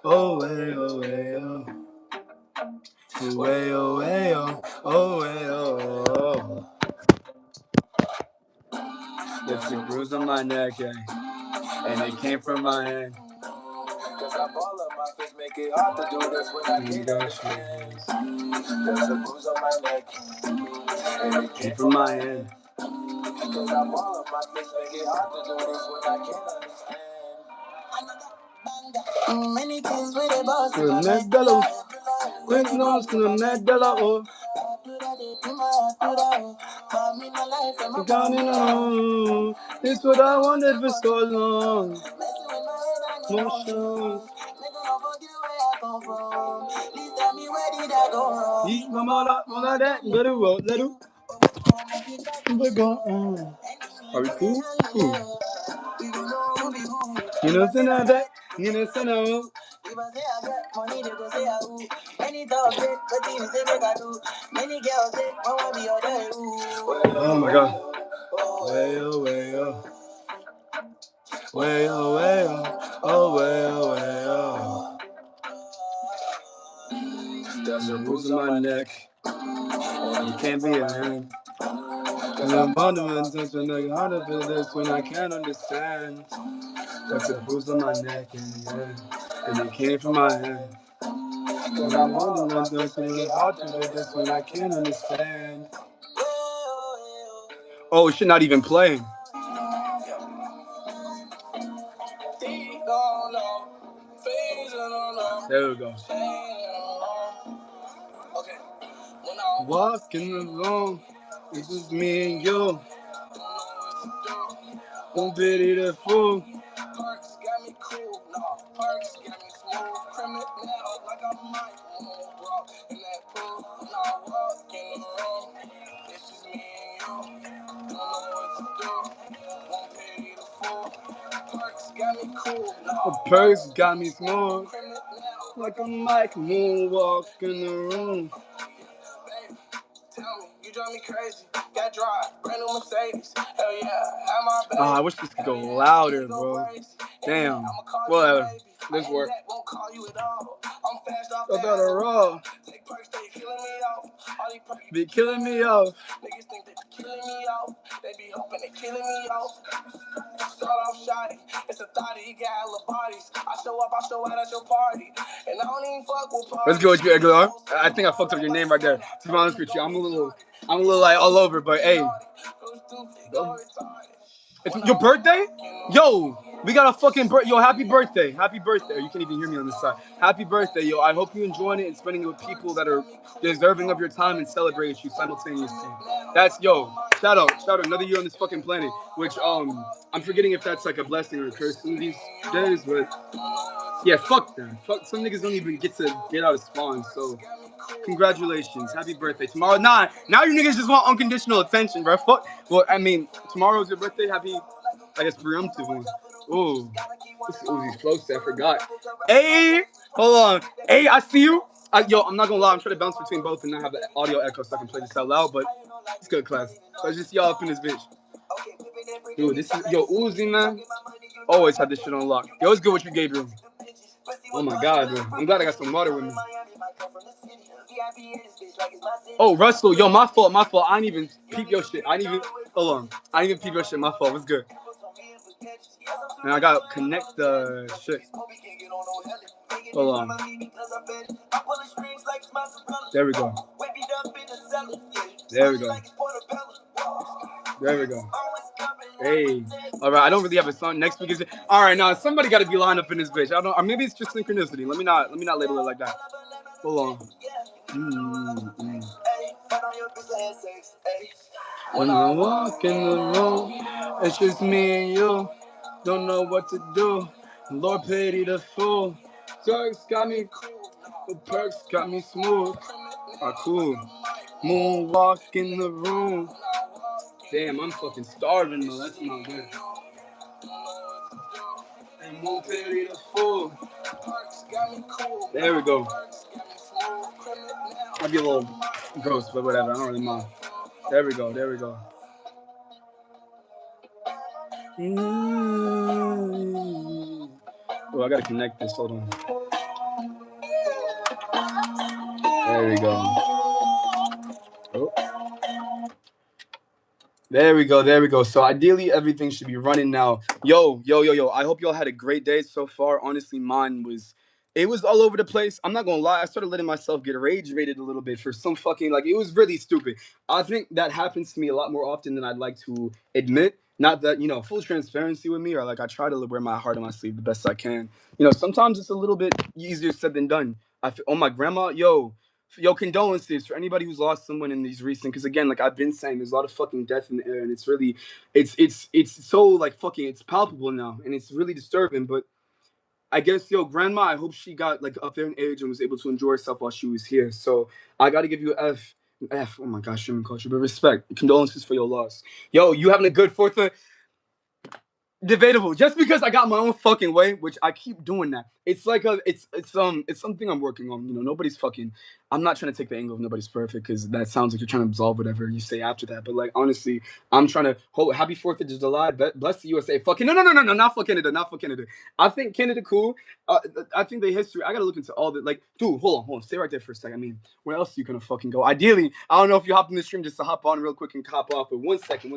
Oh, way, oh, way, oh. Way, oh, way, oh. Oh, way, oh, oh. It's a bruise on my neck, yeah. And it came from my hand. Cause I ball up my fist, make it hard to do this when I can't understand. There's a bruise on my neck. And it came from my hand. Cause I ball up my fist, make it hard to do this when I can't understand. Many things with a boss. With Medella. With nose to the Medella. Oh. I'm counting on. It's what I wanted for so long. Motion. Eat my mother, all that, let it roll, let it. We're going. Are we cool? Cool. You know, say that. You know, say that. Oh my God. Way oh, way oh. Way oh, way oh. Oh, way oh, way oh. There's a bruise on my neck. You can't be a man. Cause I'm wondering since when I harder for this when I can't understand. There's a bruise on my neck and it came from my hand. Cause I'm wondering since when I harder for this when I can't understand. Oh, shit, not even playing. There we go. Walking alone, it's just me and you. Don't pity the fool. Perks got me cool, perks got me smooth. Criminal like I might move, bro. In that pool, when I walk in the room, it's just me and you. Don't know what to do, won't pity the fool. Perks got me cool, perks got me smooth. Like a mic moonwalk in the room. Tell me, you drive me crazy. Got drive, brand new Mercedes. Hell yeah, have my baby. I wish this could go louder, bro. Damn. Whatever. This work. I got a raw. Be killing me off. Niggas think they be killing me off. They be hoping they killing me off. Start off shoddy. It's a thought he got hella bodies. I show up, I show out at your party. And I don't even fuck with parties. Let's go with you, Aguilar. I think I fucked up your name right there. To be honest with you, I'm a little like all over, but hey. It's your birthday? Yo, we got a fucking yo, happy birthday. Happy birthday. You can't even hear me on this side. Happy birthday, yo. I hope you enjoying it and spending it with people that are deserving of your time and celebrate you simultaneously. That's yo, shout out, another year on this fucking planet. Which I'm forgetting if that's like a blessing or a curse in these days, but yeah, fuck them. Fuck, some niggas don't even get to get out of spawn, so congratulations. Happy birthday. Tomorrow, now you niggas just want unconditional attention, bro. Fuck. Well, I mean, tomorrow's your birthday. Happy, I guess, preemptive one. Ooh. This is Uzi's flow set, I forgot. Hey, hold on. Hey, I see you. Yo, I'm not gonna lie, I'm trying to bounce between both and not have the audio echo so I can play this out loud, but it's good, class. So it's just y'all up in this bitch. Dude, this is, yo, Uzi, man. Always had this shit on lock. Yo, it's good what you gave him. Oh my God, bro. I'm glad I got some water with me. Oh, Russell, yo, my fault. I didn't even peep your shit. Hold on. I didn't even peep your shit. My fault. What's good? And I gotta connect the shit. Hold on. There we go. Hey. All right. I don't really have a song. Next week is. All right. Now somebody got to be lined up in this bitch. I don't. Or maybe it's just synchronicity. Let me not label it like that. Hold on. When I walk in the room, it's just me and you. Don't know what to do. Lord pity the fool. Perks got me cool. The perks got me smooth. Cool. Moonwalk in the room. Damn, I'm fucking starving though. That's not good. And won't pity the fool. There we go. I'll be a little gross, but whatever. I don't really mind. There we go. Oh, I gotta connect this. Hold on. There we go. Oh. There we go. There we go. So ideally, everything should be running now. Yo. I hope y'all had a great day so far. Honestly, mine was. It was all over the place. I'm not gonna lie. I started letting myself get rage rated a little bit for some fucking like. It was really stupid. I think that happens to me a lot more often than I'd like to admit. Not that full transparency with me, or like I try to wear my heart on my sleeve the best I can. Sometimes it's a little bit easier said than done. I feel. Oh my grandma, yo, condolences for anybody who's lost someone in these recent. Because again, like I've been saying, there's a lot of fucking death in the air, and it's really, it's so like fucking, it's palpable now, and it's really disturbing. But I guess, grandma, I hope she got like up there in age and was able to enjoy herself while she was here. So I got to give you an F. Oh my gosh, human culture, but respect, condolences for your loss. Yo, you having a good Fourth of Debatable. Just because I got my own fucking way, which I keep doing that. It's like it's something I'm working on. Nobody's fucking. I'm not trying to take the angle of nobody's perfect because that sounds like you're trying to absolve whatever you say after that. But like honestly, I'm trying to hold Happy 4th of July. Bless the USA. Fucking no, not for Canada, not for Canada. I think Canada cool. I think the history. I gotta look into all the like, dude. Hold on, stay right there for a second. I mean, where else are you gonna fucking go? Ideally, I don't know if you hop in the stream just to hop on real quick and hop off. But one second.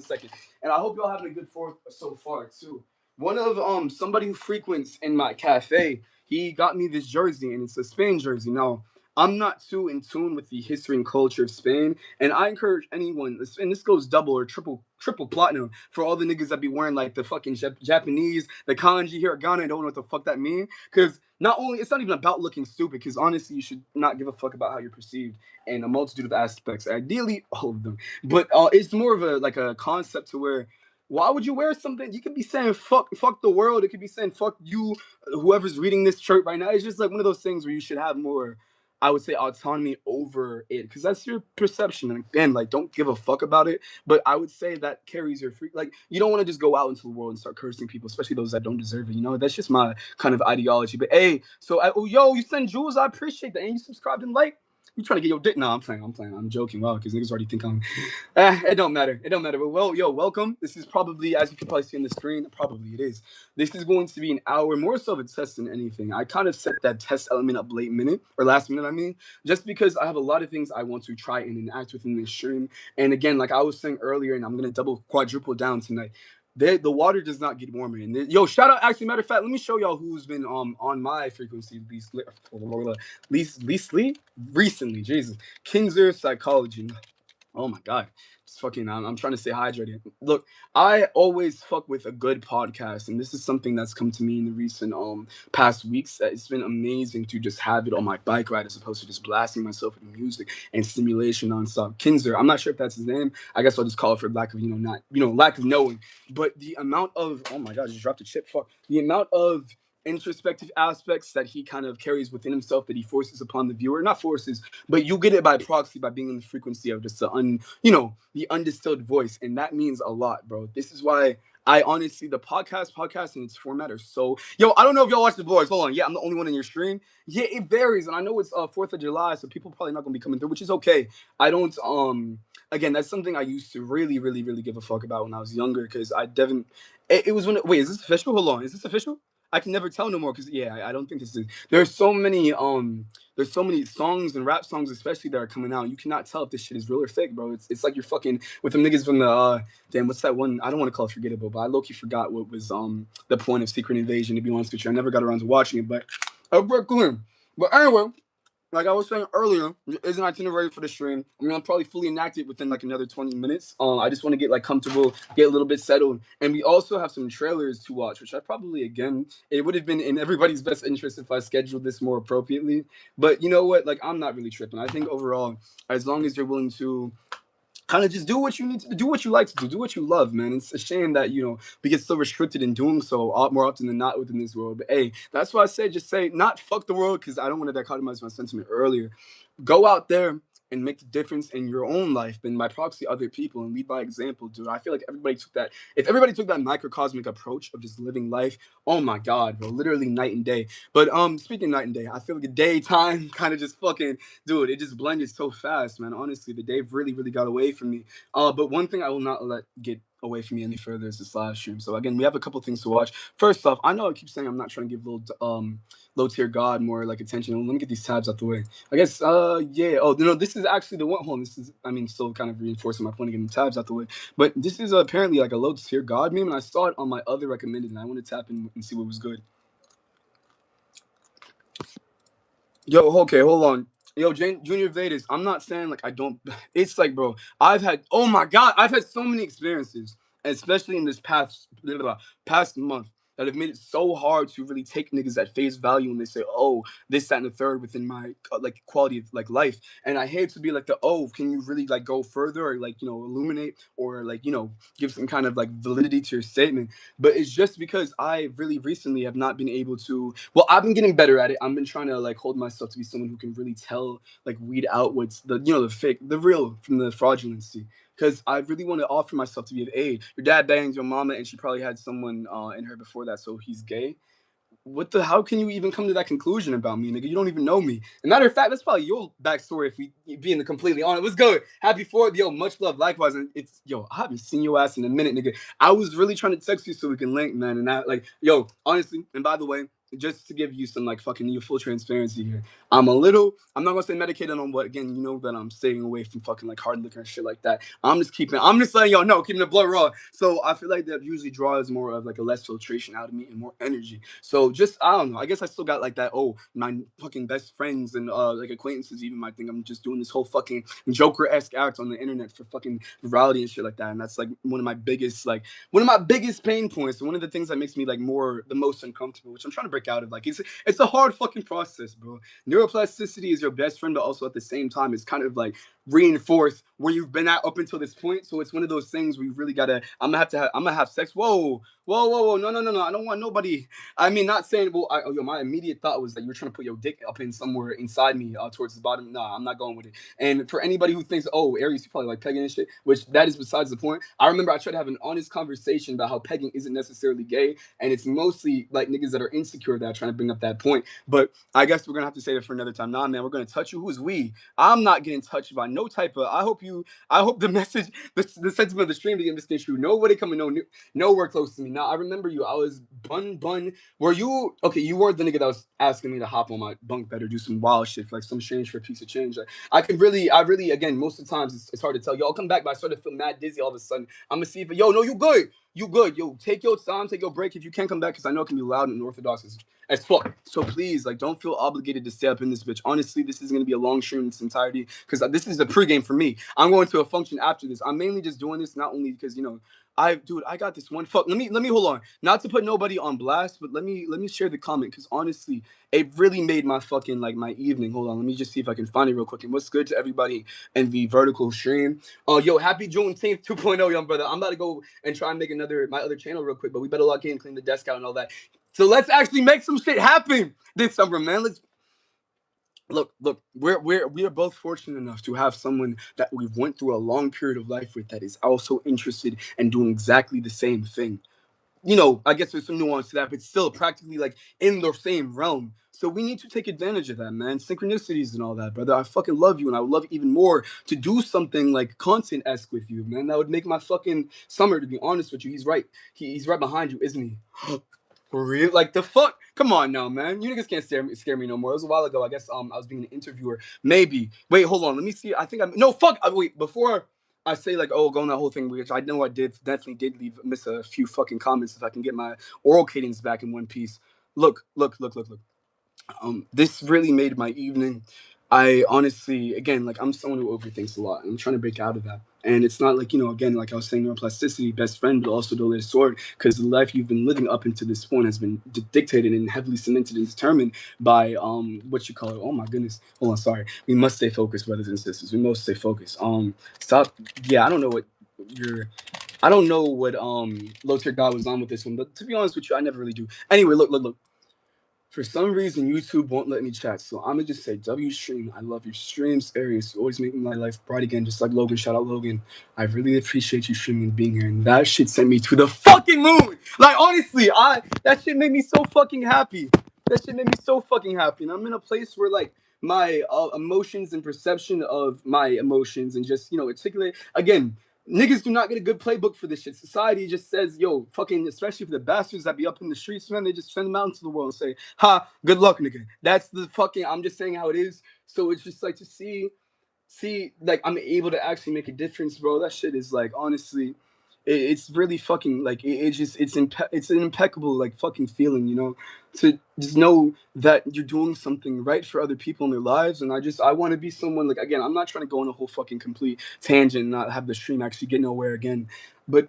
And I hope y'all having a good 4th so far too. One of somebody who frequents in my cafe, he got me this jersey, and it's a Spain jersey. Now, I'm not too in tune with the history and culture of Spain, and I encourage anyone, and this goes double or triple platinum for all the niggas that be wearing like the fucking Japanese, the kanji, hiragana, and don't know what the fuck that mean. Because not only it's not even about looking stupid. Because honestly, you should not give a fuck about how you're perceived in a multitude of aspects. Ideally, all of them. But it's more of a concept to where why would you wear something? You could be saying fuck the world. It could be saying fuck you, whoever's reading this shirt right now. It's just like one of those things where you should have more, I would say, autonomy over it, because that's your perception. And again, like, don't give a fuck about it. But I would say that carries your free. Like, you don't want to just go out into the world and start cursing people, especially those that don't deserve it. That's just my kind of ideology. But hey, so you send jewels. I appreciate that, and you subscribed and like. You trying to get your dick? No, I'm playing. I'm joking. Wow, because niggas already think I'm. It don't matter. But welcome. This is probably, as you can probably see on the screen, probably it is. This is going to be an hour, more so of a test than anything. I kind of set that test element up last minute. I mean, just because I have a lot of things I want to try and enact within this stream. And again, like I was saying earlier, and I'm gonna quadruple down tonight. The water does not get warmer. And shout out. Actually, matter of fact, let me show y'all who's been on my frequency least recently. Jesus, Kingser Psychology. Oh my god, just fucking. I'm trying to stay hydrated. Look, I always fuck with a good podcast, and this is something that's come to me in the recent past weeks. It's been amazing to just have it on my bike ride as opposed to just blasting myself with music and stimulation nonstop. Kinzer, I'm not sure if that's his name. I guess I'll just call it for lack of lack of knowing. But the amount of oh my god, I just dropped a chip. Fuck the amount of introspective aspects that he kind of carries within himself that he forces upon the viewer. Not forces, but you get it by proxy by being in the frequency of just the undistilled voice, and that means a lot, bro. This is why I honestly the podcast and its format are so I don't know if y'all watch the vlogs. Hold on, yeah, I'm the only one in your stream. Yeah, it varies, and I know it's 4th of July, so people probably not gonna be coming through, which is okay. I don't again, that's something I used to really, really, really give a fuck about when I was younger, because I definitely it was when wait, is this official? Hold on, is this official? I can never tell no more because I don't think this is. There's so many songs and rap songs especially that are coming out. You cannot tell if this shit is real or fake, bro. It's like you're fucking with them niggas from the damn, what's that one? I don't want to call it forgettable, but I low-key forgot what was the point of Secret Invasion, to be honest with you. I never got around to watching it, but Brooklyn. But anyway, like I was saying earlier, is an itinerary for the stream. I mean, I'll probably fully enact it within like another 20 minutes. I just want to get like comfortable, get a little bit settled. And we also have some trailers to watch, which I probably, again, it would have been in everybody's best interest if I scheduled this more appropriately. But you know what? Like, I'm not really tripping. I think overall, as long as you're willing to kind of just do what you need to do, what you like to do what you love, man. It's a shame that we get so restricted in doing so more often than not within this world. But hey, that's why I say just say not fuck the world, because I don't want to dichotomize my sentiment earlier. Go out there and make the difference in your own life, and by proxy other people, and lead by example, dude. I feel like if everybody took that microcosmic approach of just living life, oh my god, bro, literally night and day. But speaking of night and day, I feel like the daytime kind of just fucking, dude, it just blended so fast, man. Honestly, the day really, really got away from me. But one thing I will not let get away from me any further is this live stream. So again, we have a couple things to watch. First off, I know I keep saying I'm not trying to give low tier God more like attention. Let me get these tabs out the way. I guess yeah. Oh no, this is actually the one. Hold on, this is still kind of reinforcing my point of getting the tabs out the way. But this is apparently like a low tier God meme, and I saw it on my other recommended, and I want to tap in and see what was good. Yo, okay, hold on. Yo, Junior Vedas, I'm not saying like I don't. It's like, bro, oh my God, I've had so many experiences, especially in this past month, that have made it so hard to really take niggas at face value when they say, oh, this, that, and the third within my like quality of like life. And I hate to be like oh, can you really like go further or like, illuminate or like, give some kind of like validity to your statement. But it's just because I really recently have not been able to. Well, I've been getting better at it. I've been trying to like hold myself to be someone who can really tell, like weed out what's the fake, the real from the fraudulency. Because I really want to offer myself to be of aid. Your dad banged your mama, and she probably had someone in her before that, so he's gay. How can you even come to that conclusion about me, nigga? You don't even know me. And matter of fact, that's probably your backstory if we being completely honest. What's good? Happy 4th, yo, much love. Likewise, and I haven't seen your ass in a minute, nigga. I was really trying to text you so we can link, man. And that, like, yo, honestly, and by the way, just to give you some like fucking full transparency here, I'm not gonna say medicated on what, again, you know that I'm staying away from fucking like hard liquor and shit like that. I'm just letting y'all know, keeping the blood raw. So I feel like that usually draws more of like a less filtration out of me and more energy. So just, I don't know, I guess I still got like that, oh, my fucking best friends and like acquaintances even might think I'm just doing this whole fucking Joker-esque act on the internet for fucking virality and shit like that. And that's like one of my biggest pain points, and one of the things that makes me like the most uncomfortable, which I'm trying to break out of. Like it's a hard fucking process, bro. Neuroplasticity is your best friend, but also at the same time it's kind of like reinforce where you've been at up until this point. So it's one of those things where you really gotta. I'm gonna have sex. Whoa, no. I don't want nobody. I mean, not saying. Well, my immediate thought was that you were trying to put your dick up in somewhere inside me, towards the bottom. Nah, I'm not going with it. And for anybody who thinks, oh, Aries, you probably like pegging and shit, which that is besides the point. I remember I tried to have an honest conversation about how pegging isn't necessarily gay, and it's mostly like niggas that are insecure that are trying to bring up that point. But I guess we're gonna have to say that for another time. Nah, man, we're gonna touch you. Who's we? I'm not getting touched by no type of. I hope the message, the sentiment of the stream didn't misconstrue. Nobody coming nowhere close to me. Now I remember you. I was bun. Were you okay? You weren't the nigga that was asking me to hop on my bunk bed or do some wild shit for like some change for a piece of change. Like, I really, again, most of the times it's hard to tell. Yo, I'll come back, but I started to feel mad dizzy all of a sudden. I'm gonna see if yo, no, you good. You good. Yo, take your time, take your break if you can come back, because I know it can be loud and unorthodox as fuck. So please, like, don't feel obligated to stay up in this bitch. Honestly, this is gonna be a long stream in its entirety, because this is a pregame for me. I'm going to a function after this. I'm mainly just doing this not only because I got this one. Fuck. Let me hold on. Not to put nobody on blast, but let me share the comment, because honestly, it really made my fucking like my evening. Hold on. Let me just see if I can find it real quick. And what's good to everybody in the vertical stream? Yo, happy Juneteenth 2.0, young brother. I'm about to go and try and make my other channel real quick, but we better log in, clean the desk out and all that. So let's actually make some shit happen this summer, man. Let's look. We are both fortunate enough to have someone that we've went through a long period of life with that is also interested in doing exactly the same thing. I guess there's some nuance to that, but still practically like in the same realm. So we need to take advantage of that, man. Synchronicities and all that, brother. I fucking love you, and I would love even more to do something like content-esque with you, man. That would make my fucking summer, to be honest with you. He's right. He's right behind you, isn't he? For real? Like the fuck? Come on now, man. You niggas can't scare me no more. It was a while ago. I guess I was being an interviewer. Maybe. Wait, hold on. Let me see. I think I'm no fuck. Wait, before I say like, oh, going that whole thing, which I know I definitely did miss a few fucking comments. If I can get my oral cadence back in one piece. Look. This really made my evening. I honestly, again, like I'm someone who overthinks a lot, and I'm trying to break out of that. And it's not like, again, like I was saying, neuroplasticity, best friend, but also double-edged sword, because the life you've been living up into this point has been dictated and heavily cemented and determined by what you call it. Oh my goodness. Hold on, sorry. We must stay focused, brothers and sisters. We must stay focused. Stop. Yeah, I don't know what low tier God was on with this one, but to be honest with you, I never really do. Anyway, look. For some reason, YouTube won't let me chat, so I'm gonna just say, W stream, I love your streams, Arius. You always make my life bright again, just like Logan. Shout out Logan. I really appreciate you streaming and being here, and that shit sent me to the fucking moon. Like honestly, that shit made me so fucking happy. And I'm in a place where like my emotions and perception of my emotions and just articulate again. niggas do not get a good playbook for this shit. Society just says, yo, fucking, especially for the bastards that be up in the streets, man, they just send them out into the world and say, ha, good luck, nigga. That's the fucking, I'm just saying how it is. So it's just like to see, like, I'm able to actually make a difference, bro. That shit is like, honestly, it's really fucking like it's an impeccable like fucking feeling, you know, to just know that you're doing something right for other people in their lives. And I want to be someone, like, again, I'm not trying to go on a whole fucking complete tangent and not have the stream actually get nowhere again, but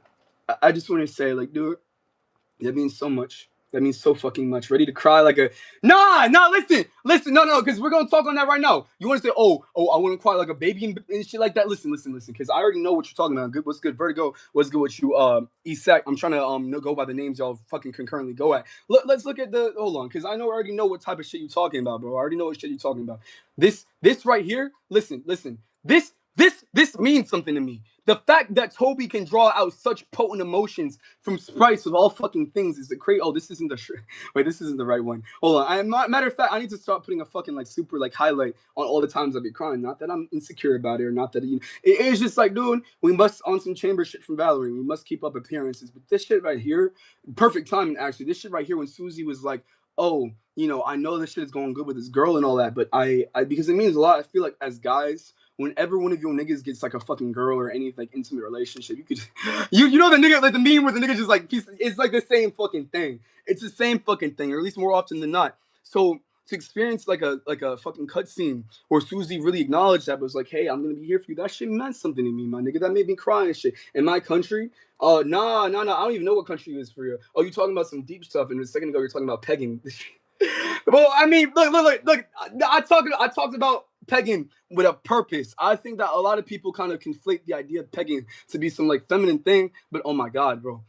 I just want to say, like, dude, that means so much. That means so fucking much. Ready to cry like a nah. Listen. No, because we're gonna talk on that right now. You want to say, oh, I want to cry like a baby and shit like that. Listen. Because I already know what you're talking about. Good, what's good, Vertigo? What's good with you, Isak? I'm trying to go by the names y'all fucking concurrently go at. Let's look at the hold on, because I already know what type of shit you're talking about, bro. I already know what shit you're talking about. This right here. Listen. This means something to me. The fact that Toby can draw out such potent emotions from sprites of all fucking things is a great. Oh, this isn't the wait. This isn't the right one. Hold on. Matter of fact, I need to start putting a fucking like super like highlight on all the times I be crying. Not that I'm insecure about it, or not that it's just like, dude, we must on some chamber shit from Valerie. We must keep up appearances. But this shit right here, perfect timing actually. This shit right here when Susie was like, oh, you know, I know this shit is going good with this girl and all that, but I because it means a lot. I feel like as guys, whenever one of your niggas gets like a fucking girl or any like intimate relationship, you could you know the nigga, like the meme where the nigga just like it's like the same fucking thing. It's the same fucking thing, or at least more often than not. So to experience like a fucking cutscene where Susie really acknowledged that, was like, hey, I'm gonna be here for you. That shit meant something to me, my nigga. That made me cry and shit. In my country, nah. I don't even know what country it is for you. Oh, you talking about some deep stuff, and a second ago you're talking about pegging. Well, I mean, look. I talked about pegging with a purpose. I think that a lot of people kind of conflate the idea of pegging to be some like feminine thing, but oh my god, bro.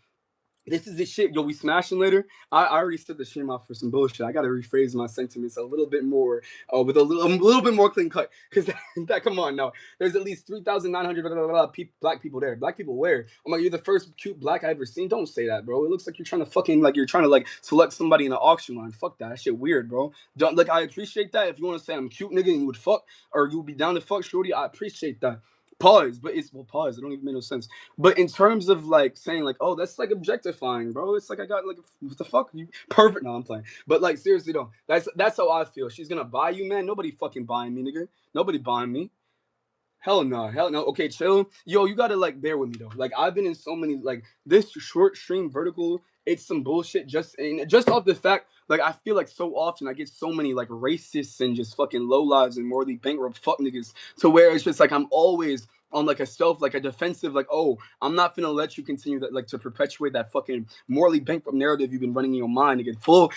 This is the shit. Yo, we smashing later. I already set the stream off for some bullshit. I gotta rephrase my sentiments a little bit more, with a little bit more clean cut. Cause that come on now. There's at least 3,900 black people there. Black people where? I'm like, you're the first cute black I ever seen. Don't say that, bro. It looks like you're trying to like select somebody in an auction line. Fuck that. That shit weird, bro. Don't like. I appreciate that. If you want to say I'm cute, nigga, and you would fuck, or you would be down to fuck, shorty, I appreciate that. Pause, but pause. It don't even make no sense. But in terms of like saying like, oh, that's like objectifying, bro. It's like I got like, what the fuck? You perfect. No, I'm playing. But like seriously though, that's how I feel. She's gonna buy you, man. Nobody fucking buying me, nigga. Nobody buying me. Hell no. Okay, chill. Yo, you gotta like bear with me though. Like I've been in so many like this short stream vertical. It's some bullshit just off the fact, like I feel like so often I get so many like racists and just fucking low lives and morally bankrupt fuck niggas to where it's just like I'm always on like a defensive, like, oh, I'm not gonna let you continue that, like to perpetuate that fucking morally bankrupt narrative you've been running in your mind again. Full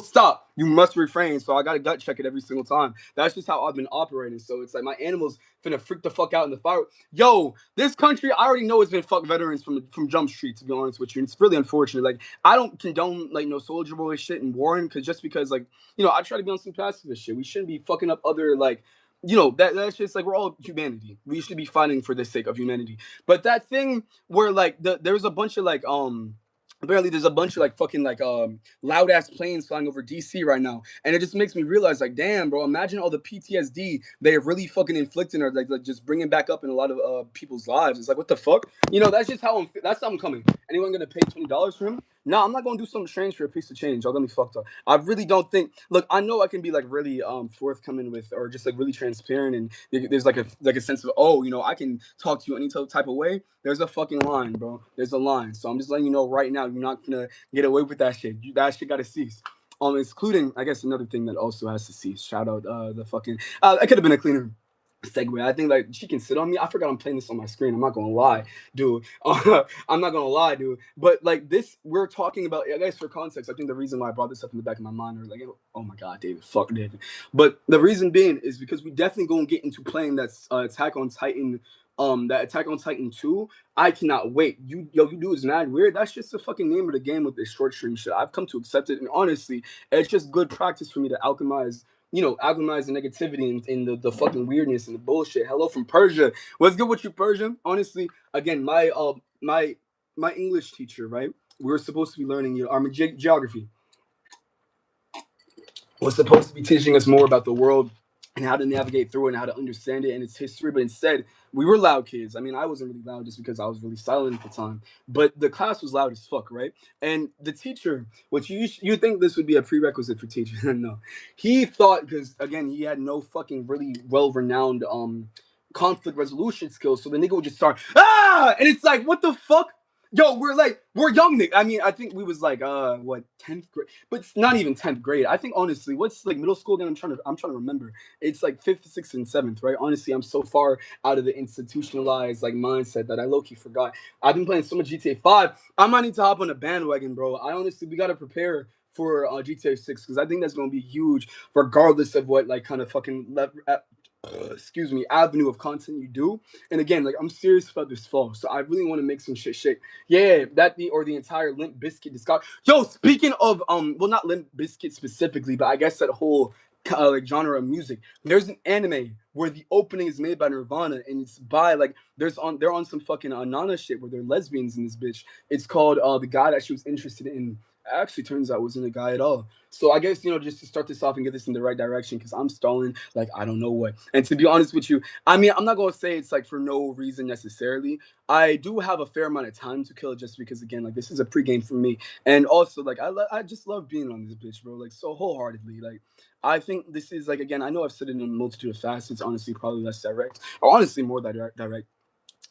stop. You must refrain. So I gotta gut check it every single time. That's just how I've been operating. So it's like my animals finna freak the fuck out in the fire. Yo, this country, I already know it's been fuck veterans from Jump Street, to be honest with you. And it's really unfortunate. Like I don't condone like no Soldier Boy shit and Warren, because like, you know, I try to be on some pacifist shit. We shouldn't be fucking up other like, you know, that's just like, we're all humanity. We should be fighting for the sake of humanity. But that thing where like there's a bunch of like apparently there's a bunch of like fucking like loud ass planes flying over DC right now, and it just makes me realize like, damn, bro, imagine all the PTSD they have really fucking inflicting, or like just bringing back up in a lot of people's lives. It's like, what the fuck, you know? That's just how that's how I'm coming. Anyone gonna pay $20 for him? No, I'm not gonna do something strange for a piece of change. Y'all got me fucked up. I really don't think. Look, I know I can be like really forthcoming with, or just like really transparent, and there's like a sense of, oh, you know, I can talk to you any type of way. There's a fucking line, bro. There's a line. So I'm just letting you know right now, you're not gonna get away with that shit. That shit gotta cease. Including, I guess, another thing that also has to cease. Shout out the fucking. That could have been a cleaner segue. I think like she can sit on me. I forgot I'm playing this on my screen. I'm not gonna lie, dude. I'm not gonna lie, dude. But like this, we're talking about, I guess for context, I think the reason why I brought this up in the back of my mind, or like, oh my god, David, fuck David. But the reason being is because we definitely gonna get into playing that Attack on Titan. That Attack on Titan 2, I cannot wait. You do is mad weird. That's just the fucking name of the game with this short stream shit. I've come to accept it, and honestly, it's just good practice for me to alchemize the negativity and the fucking weirdness and the bullshit. Hello from Persia. What's good with you, Persia? Honestly, again, my English teacher, right? We were supposed to be learning, our geography. Was supposed to be teaching us more about the world and how to navigate through it and how to understand it and its history. But instead, we were loud kids. I mean, I wasn't really loud just because I was really silent at the time. But the class was loud as fuck, right? And the teacher, which you think this would be a prerequisite for teachers, no, he thought, because again, he had no fucking really well renowned conflict resolution skills. So the nigga would just start and it's like, what the fuck? Yo, we're young nigga. I mean, I think we was like what, 10th grade, but it's not even 10th grade. I think honestly, what's like middle school again? I'm trying to remember. It's like 5th, 6th, and 7th, right? Honestly, I'm so far out of the institutionalized like mindset that I low key forgot. I've been playing so much GTA 5. I might need to hop on a bandwagon, bro. I honestly, we gotta prepare for GTA 6 because I think that's gonna be huge, regardless of what like kind of fucking excuse me, avenue of content you do. And again, like I'm serious about this fall, so I really want to make some shit shake. Yeah, the entire Limp Bizkit discography. Yo, speaking of well, not Limp Bizkit specifically, but I guess that whole like genre of music. There's an anime where the opening is made by Nirvana, and it's by like they're on some fucking Nana shit where they're lesbians in this bitch. It's called the guy that she was interested in. Actually, turns out wasn't a guy at all. So I guess just to start this off and get this in the right direction, because I'm stalling like I don't know what. And to be honest with you, I mean I'm not gonna say it's like for no reason necessarily. I do have a fair amount of time to kill just because again like this is a pregame for me, and also like I just love being on this bitch, bro. Like so wholeheartedly. Like I think this is like again I know I've said it in a multitude of facets. Honestly, probably less direct, or honestly more direct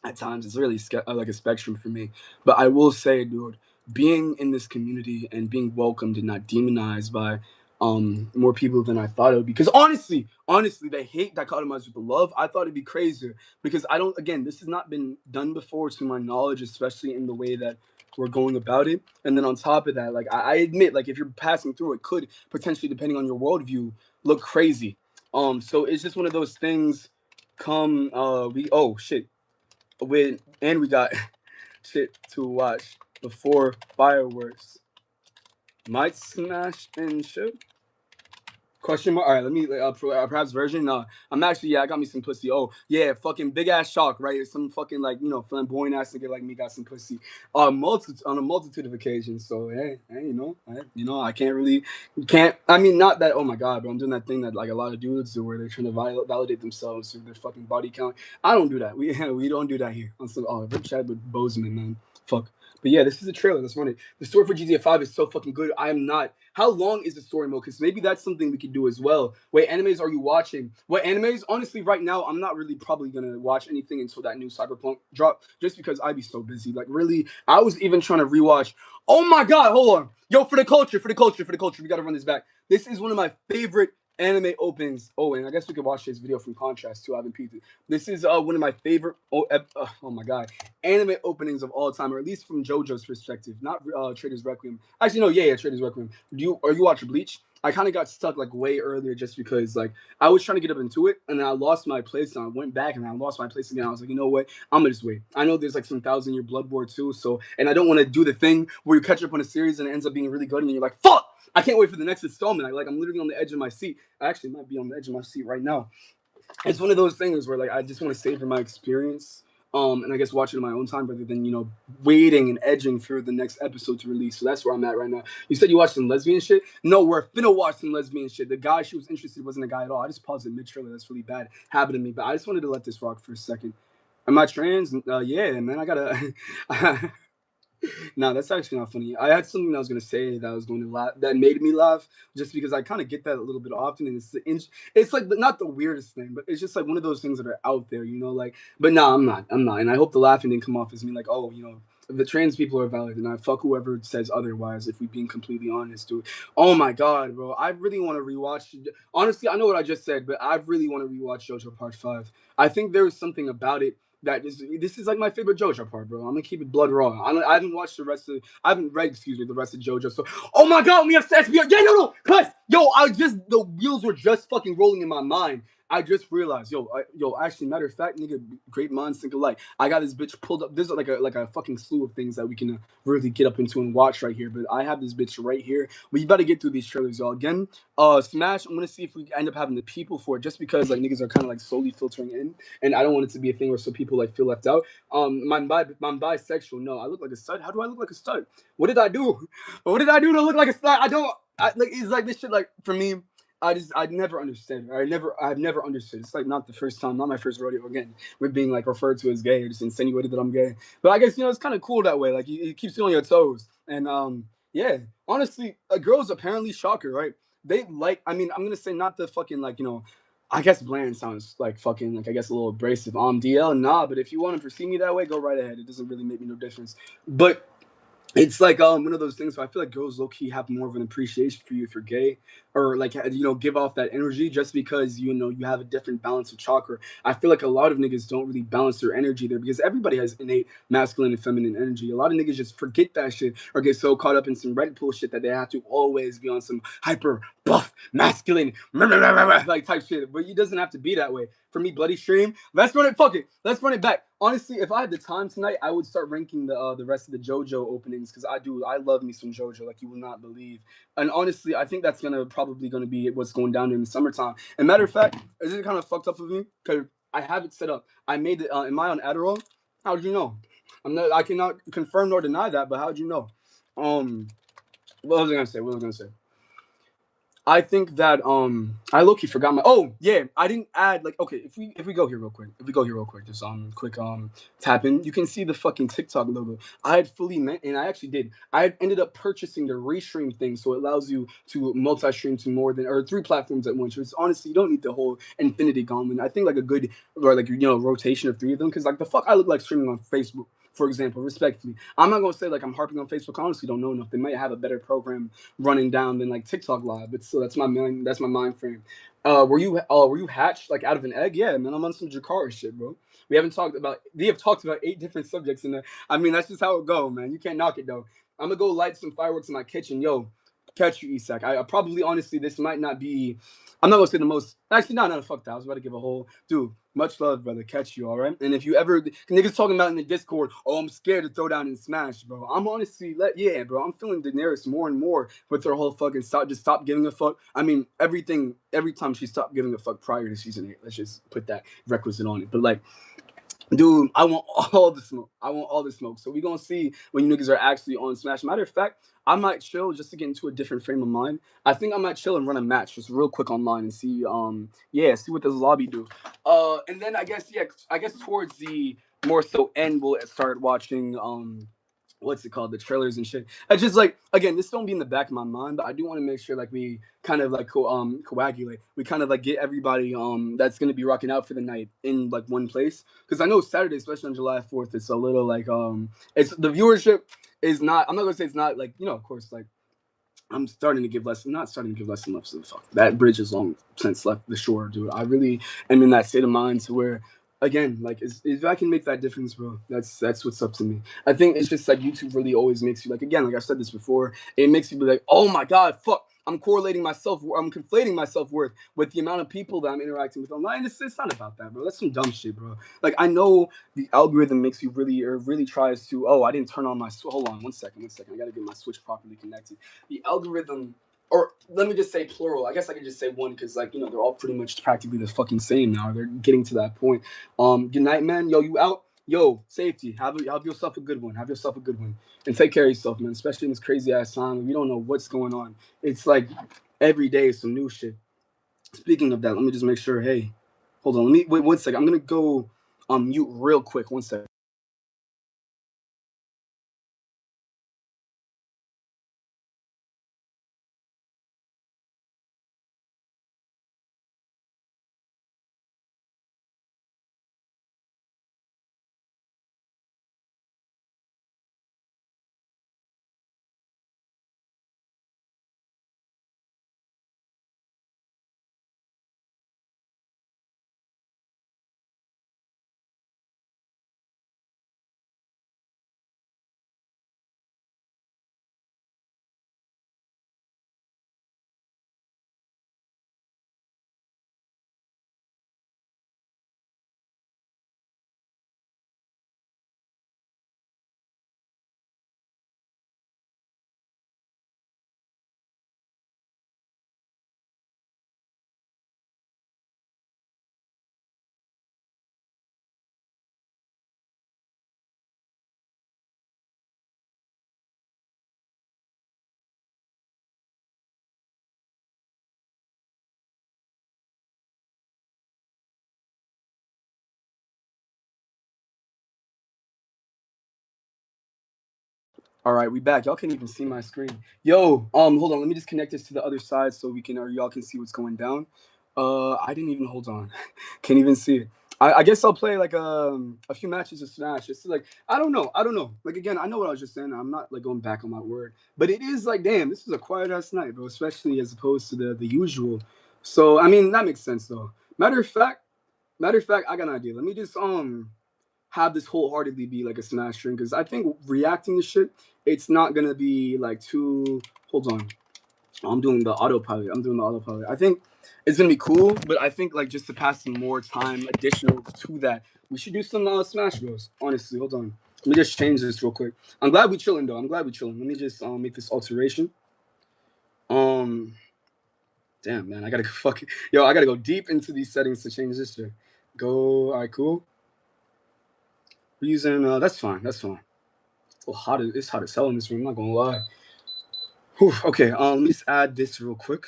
at times. It's really like a spectrum for me. But I will say, dude, being in this community and being welcomed and not demonized by more people than I thought it would be. Because honestly, the hate dichotomized with the love, I thought it'd be crazier. Because I don't, again, this has not been done before to my knowledge, especially in the way that we're going about it. And then on top of that, like I admit, like if you're passing through, it could potentially, depending on your worldview, look crazy. So it's just one of those things. Oh shit, we got shit to watch before fireworks might smash and shit. Question mark. All right, let me perhaps version. I'm actually I got me some pussy. Oh yeah, fucking big ass shock, right? Some fucking like flamboyant ass nigga like me got some pussy. On a multitude of occasions. So hey, I can't. I mean, not that. Oh my god, but I'm doing that thing that like a lot of dudes do, where they're trying to validate themselves through their fucking body count. I don't do that. We don't do that here. On some Rich Chad with Bozeman, man. Fuck. But yeah, this is a trailer. Let's run it. The story for GTA 5 is so fucking good. I am not. How long is the story mode? Because maybe that's something we could do as well. What animes are you watching? What animes? Honestly, right now, I'm not really probably going to watch anything until that new Cyberpunk drop, just because I'd be so busy. Like, really, I was even trying to rewatch. Oh my God, hold on. Yo, for the culture, we got to run this back. This is one of my favorite anime opens. Oh, and I guess we could watch this video from Contrast too. I haven't peeked it. This is one of my favorite. Oh my god, anime openings of all time, or at least from JoJo's perspective, not Trader's Requiem. Actually, no, yeah, Trader's Requiem. Are you watching Bleach? I kind of got stuck like way earlier just because like I was trying to get up into it and then I lost my place and I went back and I lost my place again. I was like, you know what? I'm gonna just wait. I know there's like some 1,000-year blood war too, so and I don't want to do the thing where you catch up on a series and it ends up being really good and then you're like, fuck! I can't wait for the next installment. I'm literally on the edge of my seat. I actually might be on the edge of my seat right now. It's one of those things where like I just want to savor my experience. And I guess watch it in my own time rather than waiting and edging for the next episode to release. So that's where I'm at right now. You said you watched some lesbian shit. No, we're finna watch some lesbian shit. The guy she was interested wasn't a guy at all. I just paused it mid trailer. That's really bad habit of me. But I just wanted to let this rock for a second. Am I trans? Yeah, man. I gotta. No, that's actually not funny. I had something I was gonna say that I was going to laugh, that made me laugh, just because I kind of get that a little bit often, and it's like not the weirdest thing, but it's just like one of those things that are out there, like. But no, I'm not, and I hope the laughing didn't come off as me like, oh, the trans people are valid, and I fuck whoever says otherwise. If we're being completely honest, dude. Oh my god, bro, I really want to rewatch. Honestly, I know what I just said, but I really want to rewatch JoJo Part 5. I think there is something about it this is like my favorite JoJo part, bro. I'm gonna keep it blood raw. I haven't watched I haven't read, the rest of JoJo. So, oh my god, we have to SBR. Yeah, no, cuz, the wheels were just fucking rolling in my mind. I just realized, actually, matter of fact, nigga, great minds think alike. I got this bitch pulled up. There's like a fucking slew of things that we can really get up into and watch right here. But I have this bitch right here. But you better get through these trailers, y'all. Again, Smash. I'm gonna see if we end up having the people for it, just because like niggas are kind of like slowly filtering in, and I don't want it to be a thing where some people like feel left out. I'm bisexual. No, I look like a stud. How do I look like a stud? What did I do? What did I do to look like a stud? I don't. Like it's like this shit. Like for me. I never understand. I've never understood. It's like not the first time, not my first rodeo again. We're being like referred to as gay or just insinuated that I'm gay. But I guess it's kind of cool that way. Like it keeps you on your toes. And yeah, honestly, girls apparently shocker, right? They like. I mean, I'm gonna say not the fucking like I guess bland sounds like fucking like I guess a little abrasive. DL, nah. But if you want to perceive me that way, go right ahead. It doesn't really make me no difference. But it's like one of those things where I feel like girls low key have more of an appreciation for you if you're gay, or like give off that energy just because you have a different balance of chakra. I feel like a lot of niggas don't really balance their energy there because everybody has innate masculine and feminine energy. A lot of niggas just forget that shit or get so caught up in some red pill shit that they have to always be on some hyper buff masculine like type shit. But it doesn't have to be that way. For me, Bloody Stream, let's run it. Fuck it, let's run it back. Honestly, if I had the time tonight, I would start ranking the rest of the JoJo openings because I love me some JoJo like you will not believe. And honestly, I think that's probably gonna be what's going down in the summertime. And matter of fact, is it kind of fucked up of me because I have it set up. I made it. Am I on Adderall? How'd you know? I'm not. I cannot confirm nor deny that. But how'd you know? What was I gonna say? What was I gonna say? I think that I low key forgot my yeah, I didn't add like okay, if we go here real quick. If we go here real quick, just quick tap in, you can see the fucking TikTok logo. I had fully meant and I actually did. I had ended up purchasing the restream thing so it allows you to multi-stream to more than or three platforms at once. Which honestly you don't need the whole infinity gauntlet. I think like a good or like rotation of three of them because like the fuck I look like streaming on Facebook. For example, respectfully, I'm not gonna say like I'm harping on Facebook. I honestly don't know enough. They might have a better program running down than like TikTok live. But still, that's my mind frame. Were you hatched like out of an egg? Yeah, man. I'm on some Jakara shit, bro. We have talked about 8 different subjects in there. I mean, that's just how it go, man. You can't knock it though. I'm gonna go light some fireworks in my kitchen, yo. Catch you, Isak. I probably honestly this might not be. I'm not gonna say the most. Actually, no, fuck that. I was about to give a whole dude. Much love, brother. Catch you, all right. And if you ever niggas talking about in the Discord, oh, I'm scared to throw down and smash, bro. I'm honestly, yeah, bro. I'm feeling Daenerys more and more with her whole fucking stop giving a fuck. I mean, every time she stopped giving a fuck prior to season 8. Let's just put that requisite on it. But like, dude, I want all the smoke. I want all the smoke. So we gonna see when you niggas are actually on Smash. Matter of fact, I might chill just to get into a different frame of mind. I think I might chill and run a match just real quick online and see see what this lobby do. And then I guess towards the more so end we'll start watching what's it called, the trailers and shit. I just like again, this don't be in the back of my mind, but I do want to make sure like we kind of like coagulate. We kind of like get everybody that's gonna be rocking out for the night in like one place because I know Saturday, especially on July 4th, it's a little like it's the viewership is not. I'm not gonna say it's not like of course like I'm starting to give less. I'm not starting to give less and less of a fuck. That bridge is long since left the shore, dude. I really am in that state of mind to where, again, like, if I can make that difference, bro, that's what's up to me. I think it's just like YouTube really always makes you like again, like I said this before, it makes you be like, oh my god, fuck. I'm correlating myself. I'm conflating my self worth with the amount of people that I'm interacting with online. It's not about that, bro. That's some dumb shit, bro. Like I know the algorithm makes you really tries to. Oh, I didn't turn on my. Hold on, one second. I gotta get my switch properly connected. The algorithm, or let me just say plural. I guess I could just say one because like they're all pretty much practically the fucking same now. They're getting to that point. Good night, man. Yo, you out? Yo, safety. Have yourself a good one. Have yourself a good one, and take care of yourself, man. Especially in this crazy ass time. We don't know what's going on. It's like every day is some new shit. Speaking of that, let me just make sure. Hey, hold on. Let me wait 1 second. I'm gonna go on mute real quick. 1 second. All right, we back. Y'all can't even see my screen. Yo, hold on. Let me just connect this to the other side so we can, or y'all can see what's going down. I didn't even hold on. Can't even see it. I guess I'll play like a few matches of Smash. It's like I don't know. Like again, I know what I was just saying. I'm not like going back on my word, but it is like damn, this is a quiet ass night, bro. Especially as opposed to the usual. So I mean that makes sense though. Matter of fact, I got an idea. Let me just have this wholeheartedly be like a Smash stream because I think reacting to shit, it's not gonna be like too. Hold on, I'm doing the autopilot. I think it's gonna be cool, but I think like just to pass some more time additional to that, we should do some Smash Bros. Honestly, hold on. Let me just change this real quick. I'm glad we chilling though. I'm glad we chilling. Let me just make this alteration. Um, damn man, I gotta go fucking yo. I gotta go deep into these settings to change this shit. Go. All right, cool. We're using that's fine. That's fine. Oh, it's hot as hell in this room. I'm not gonna lie. Whew, okay, let me just add this real quick.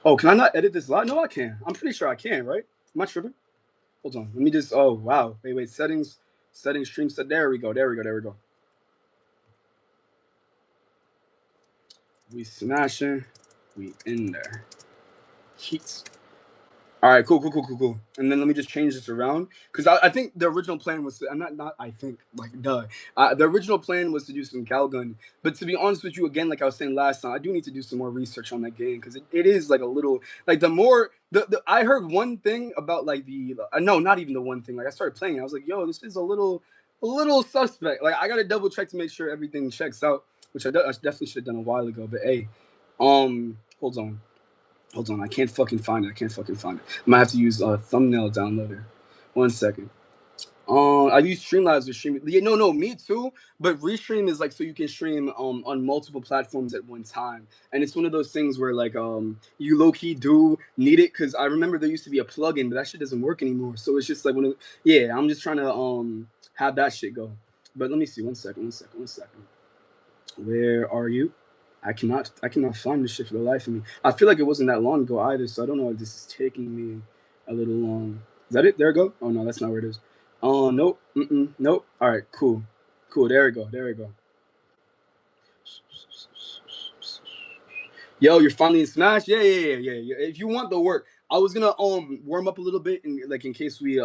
Oh, can I not edit this live? No, I can. I'm pretty sure I can, right? Am I tripping? Hold on. Let me just. Oh, wow. Wait. Settings. Stream set. There we go. We smashing. We in there. Heat. All right, cool. And then let me just change this around because I think the original plan was to, I'm not I think like duh. The original plan was to do some Calgun, but to be honest with you, again, like I was saying last time, I do need to do some more research on that game because it is like a little like the more the I heard one thing about like the no, not even the one thing. Like I started playing, I was like, yo, this is a little suspect. Like I gotta double check to make sure everything checks out, which I definitely should have done a while ago. But hey, hold on. Hold on, I can't fucking find it. I might have to use a thumbnail downloader. 1 second. I use Streamlabs with stream. Yeah, no, me too. But Restream is like so you can stream on multiple platforms at one time, and it's one of those things where like you low key do need it because I remember there used to be a plugin, but that shit doesn't work anymore. So it's just like yeah, I'm just trying to have that shit go. But let me see. 1 second. Where are you? I cannot find this shit for the life of me. I feel like it wasn't that long ago either, so I don't know if this is taking me a little long. Is that it? There we go. Oh no, that's not where it is. Oh nope. Nope. All right, cool. There we go. Yo, you're finally in Smash? Yeah. If you want the work, I was gonna warm up a little bit in like in case we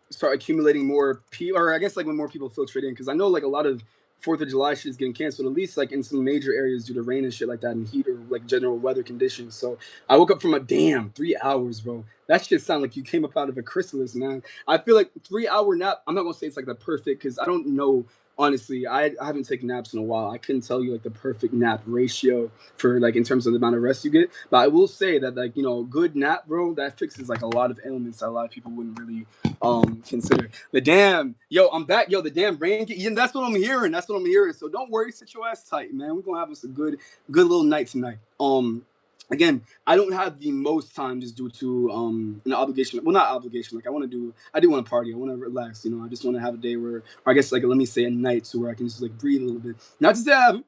start accumulating more or I guess like when more people filtrate in because I know like a lot of Fourth of July shit is getting canceled, at least like in some major areas due to rain and shit like that and heat or like general weather conditions. So I woke up from a damn 3 hours, bro. That shit sound like you came up out of a chrysalis, man. I feel like 3 hour nap. I'm not gonna say it's like the perfect because I don't know. Honestly, I haven't taken naps in a while. I couldn't tell you like the perfect nap ratio for like in terms of the amount of rest you get. But I will say that like good nap, bro, that fixes like a lot of ailments that a lot of people wouldn't really consider. The damn yo, I'm back. Yo, the damn rain. Yeah, that's what I'm hearing. So don't worry, sit your ass tight, man. We're gonna have us a good little night tonight. Again, I don't have the most time just due to an obligation. Well, not obligation. Like I do want to party. I want to relax. I just want to have a day where, or I guess like let me say a night, so where I can just like breathe a little bit. Not to say I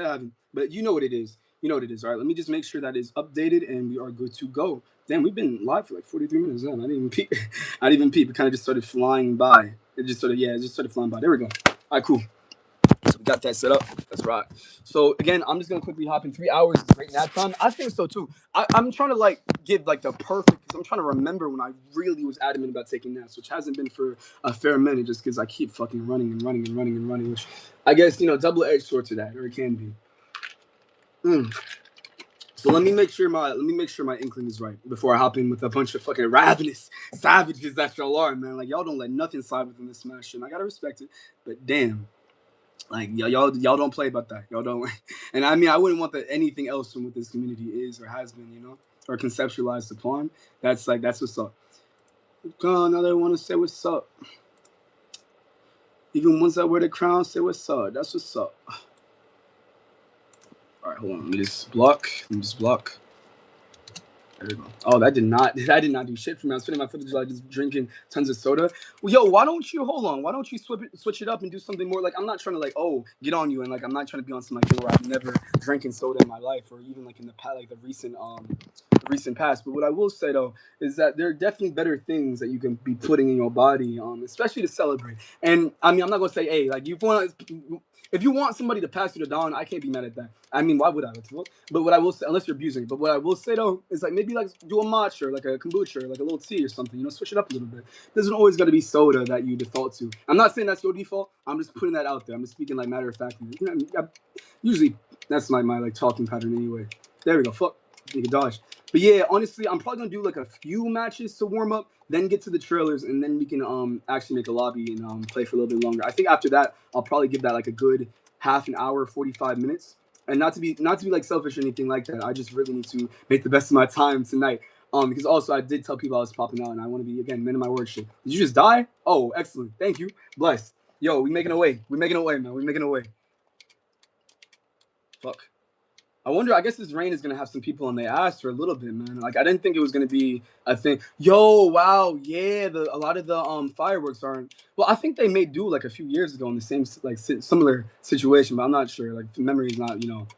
haven't, but you know what it is. All right, let me just make sure that is updated and we are good to go. Damn, we've been live for like 43 minutes. Damn, I didn't even peep. It kind of just started flying by. It just started flying by. There we go. All right, cool. So we got that set up. That's right. So again, I'm just gonna quickly hop in. 3 hours is great nap time. I think so too. I'm trying to like give like the perfect because I'm trying to remember when I really was adamant about taking naps, which hasn't been for a fair minute, just because I keep fucking running, which I guess double-edged sword to that, or it can be. So let me make sure my inkling is right before I hop in with a bunch of fucking ravenous savages that y'all are, man. Like y'all don't let nothing slide within this Smash, and I gotta respect it. But damn. Like y'all don't play about that. Y'all don't, and I mean I wouldn't want that anything else from what this community is or has been, or conceptualized upon. That's what's up. God, now they want to say what's up. Even ones that wear the crown say what's up. That's what's up. All right, hold on. Let me just block. There we go. Oh, that did not do shit for me. I was spending my 4th of July just drinking tons of soda. Well, yo, why don't you hold on? Why don't you switch it up and do something more like I'm not trying to like get on you and like I'm not trying to be on some like thing where I've never drinking soda in my life or even like in the past like the recent past. But what I will say though is that there are definitely better things that you can be putting in your body, especially to celebrate. And I mean, I'm not gonna say, hey, like if you want somebody to pass you the Don, I can't be mad at that. I mean, why would I? But what I will say, unless you're abusing it, but what I will say though is like maybe like do a matcha or like a kombucha or like a little tea or something. You know, switch it up a little bit. There isn't always gonna be soda that you default to. I'm not saying that's your default. I'm just putting that out there. I'm just speaking like matter of fact. You know, usually that's my like talking pattern anyway. There we go. Fuck, nigga dodge. But yeah, honestly, I'm probably gonna do like a few matches to warm up, then get to the trailers, and then we can actually make a lobby and play for a little bit longer. I think after that, I'll probably give that like a good half an hour, 45 minutes. And not to be like selfish or anything like that. I just really need to make the best of my time tonight. Because also I did tell people I was popping out, and I want to be again men of my word. Shit. Did you just die? Oh, excellent. Thank you. Bless. Yo, we making a way. We making a way, man. We making a way. Fuck. I wonder, I guess this rain is going to have some people on their ass for a little bit, man. Like, I didn't think it was going to be a thing. Yo, wow, yeah, a lot of the fireworks aren't... Well, I think they may do, like, a few years ago in the same, like, similar situation, but I'm not sure. Like, the memory is not, you know,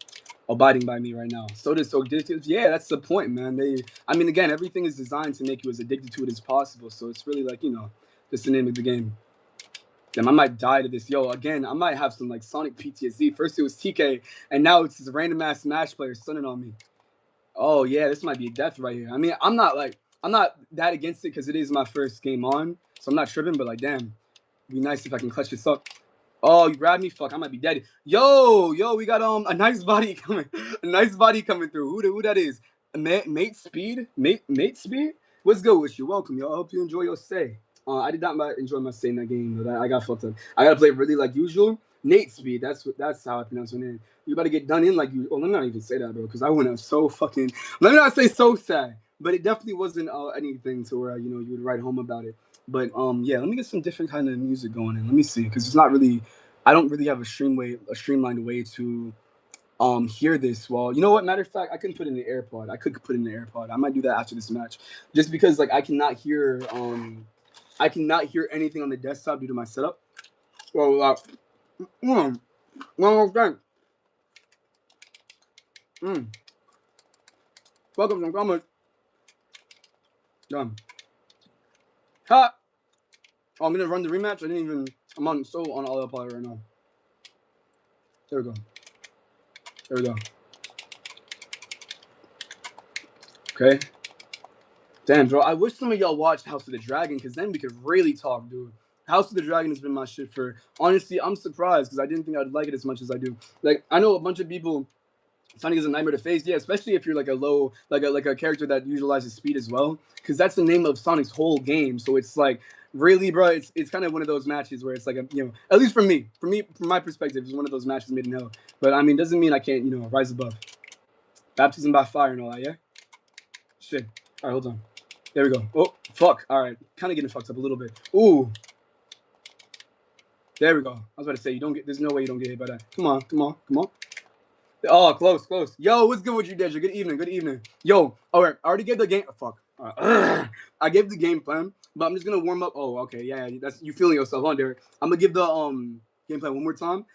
abiding by me right now. Soda's so addictive. Yeah, that's the point, man. I mean, again, everything is designed to make you as addicted to it as possible, so it's really, like, you know, that's the name of the game. Damn, I might die to this. Yo, again, I might have some like Sonic PTSD. First it was TK, and now it's this random ass Smash player stunning on me. Oh yeah, this might be a death right here. I mean, I'm not that against it because it is my first game on, so I'm not tripping. But like, damn, it'd be nice if I can clutch this up. Oh, you grabbed me? Fuck, I might be dead. Yo, we got a nice body coming, through. Who that is? Mate Speed. What's good with you? Welcome, y'all. I hope you enjoy your stay. I did not enjoy my stay in that game, but I got fucked up. I gotta play really like usual. Nate Speed, that's how I pronounce your name. You about to get done in like you. Oh, let me not even say that, bro, because I went up so fucking. Let me not say so sad, but it definitely wasn't anything to where you would write home about it. But yeah, let me get some different kind of music going in. Let me see, because it's not really. I don't really have a streamlined way to hear this. Well, you know what? Matter of fact, I couldn't put in the AirPod. I might do that after this match, just because like I cannot hear anything on the desktop due to my setup. Well, one more thing. Welcome to Commerce. Done. Ha! Oh, I'm gonna run the rematch. I'm on autopilot right now. There we go. Okay. Damn, bro. I wish some of y'all watched House of the Dragon, because then we could really talk, dude. House of the Dragon has been my shit for... Honestly, I'm surprised, because I didn't think I'd like it as much as I do. Like, I know a bunch of people... Sonic is a nightmare to face, yeah, especially if you're like a character that utilizes speed as well, because that's the name of Sonic's whole game. So it's like, really, bro, it's kind of one of those matches where it's like, at least from my perspective, it's one of those matches made in hell. But I mean, doesn't mean I can't, rise above. Baptism by fire and all that, yeah? Shit. All right, hold on. There we go. Oh, fuck. All right. Kind of getting fucked up a little bit. Ooh. There we go. I was about to say, there's no way you don't get hit by that. Come on. Oh, close. Yo, what's good with you, Deja? Good evening. Yo, all right. I already gave the game. Fuck. I gave the game plan, but I'm just gonna warm up. Oh, okay. Yeah, that's you feeling yourself on there. I'm gonna give the game plan one more time.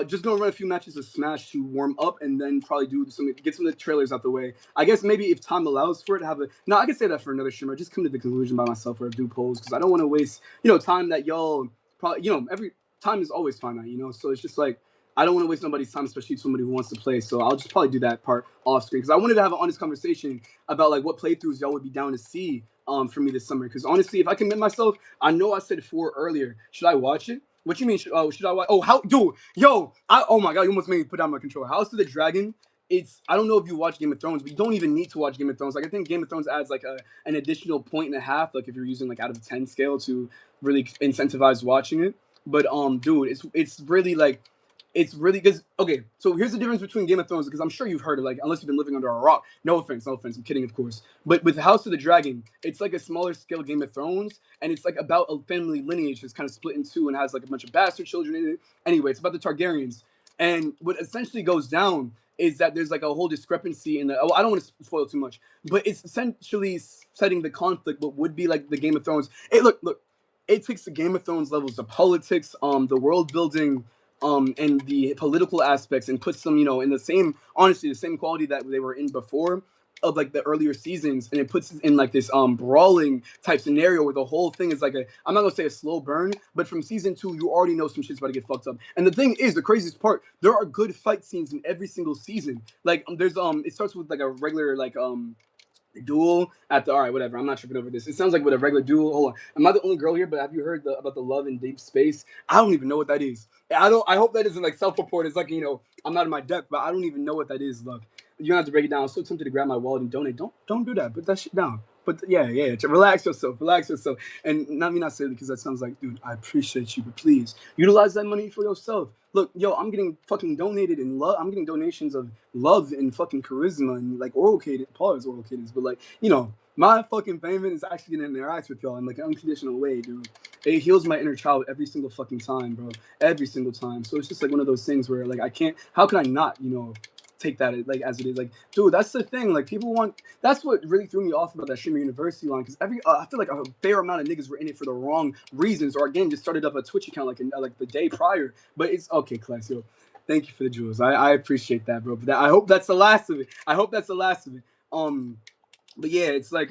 Just gonna run a few matches of Smash to warm up, and then probably get some of the trailers out the way. I guess maybe if time allows for it, I can say that for another streamer. Just come to the conclusion by myself or do polls, because I don't want to waste time that y'all probably every time is always finite. So it's just like I don't want to waste nobody's time, especially somebody who wants to play. So I'll just probably do that part off screen, because I wanted to have an honest conversation about like what playthroughs y'all would be down to see for me this summer. Because honestly, if I commit myself, I know I said 4 earlier. Should I watch it? What you mean? Should I watch? Oh, how, dude, yo, oh my god, you almost made me put down my controller. House of the Dragon. I don't know if you watch Game of Thrones, but you don't even need to watch Game of Thrones. Like, I think Game of Thrones adds like an additional 1.5, like if you're using like out of 10 scale to really incentivize watching it. But dude, it's really like. It's really because okay. So here's the difference between Game of Thrones, because I'm sure you've heard it. Like, unless you've been living under a rock. No offense. I'm kidding, of course. But with House of the Dragon, it's like a smaller scale Game of Thrones, and it's like about a family lineage that's kind of split in two and has like a bunch of bastard children in it. Anyway, it's about the Targaryens, and what essentially goes down is that there's like a whole discrepancy in the. Oh, I don't want to spoil too much, but it's essentially setting the conflict. What would be like the Game of Thrones. Hey, look, it takes the Game of Thrones levels, the politics, the world building, and the political aspects, and puts them, in the same, honestly, the same quality that they were in before of like the earlier seasons, and it puts it in like this brawling type scenario where the whole thing is like a, I'm not gonna say a slow burn, but from season 2 you already know some shit's about to get fucked up. And the thing is, the craziest part, there are good fight scenes in every single season. Like there's it starts with like a regular like duel at the, all right, whatever, I'm not tripping over this. It sounds like with a regular duel. Hold on, am I the only girl here? But have you heard about the love in deep space? I don't even know what that is. I hope that isn't like self-report. It's like, I'm not in my depth, but I don't even know what that is. Look, you don't have to break it down. I'm so tempted to grab my wallet and donate. Don't do that. Put that shit down. But yeah, relax yourself, and not me not say it because that sounds like, dude, I appreciate you, but please utilize that money for yourself. Look, yo, I'm getting fucking donated in love. I'm getting donations of love and fucking charisma and like oral cadence, pause oral cadence, but like, my fucking payment is actually gonna interact with y'all in like an unconditional way, dude. It heals my inner child every single fucking time, bro. Every single time. So it's just like one of those things where like I can't. How can I not, take that like as it is? Like, dude, that's the thing. Like people want. That's what really threw me off about that Streamer University line, because I feel like a fair amount of niggas were in it for the wrong reasons, or again just started up a Twitch account like the day prior. But it's okay, class, yo. Thank you for the jewels. I appreciate that, bro. But I hope that's the last of it. But yeah, it's like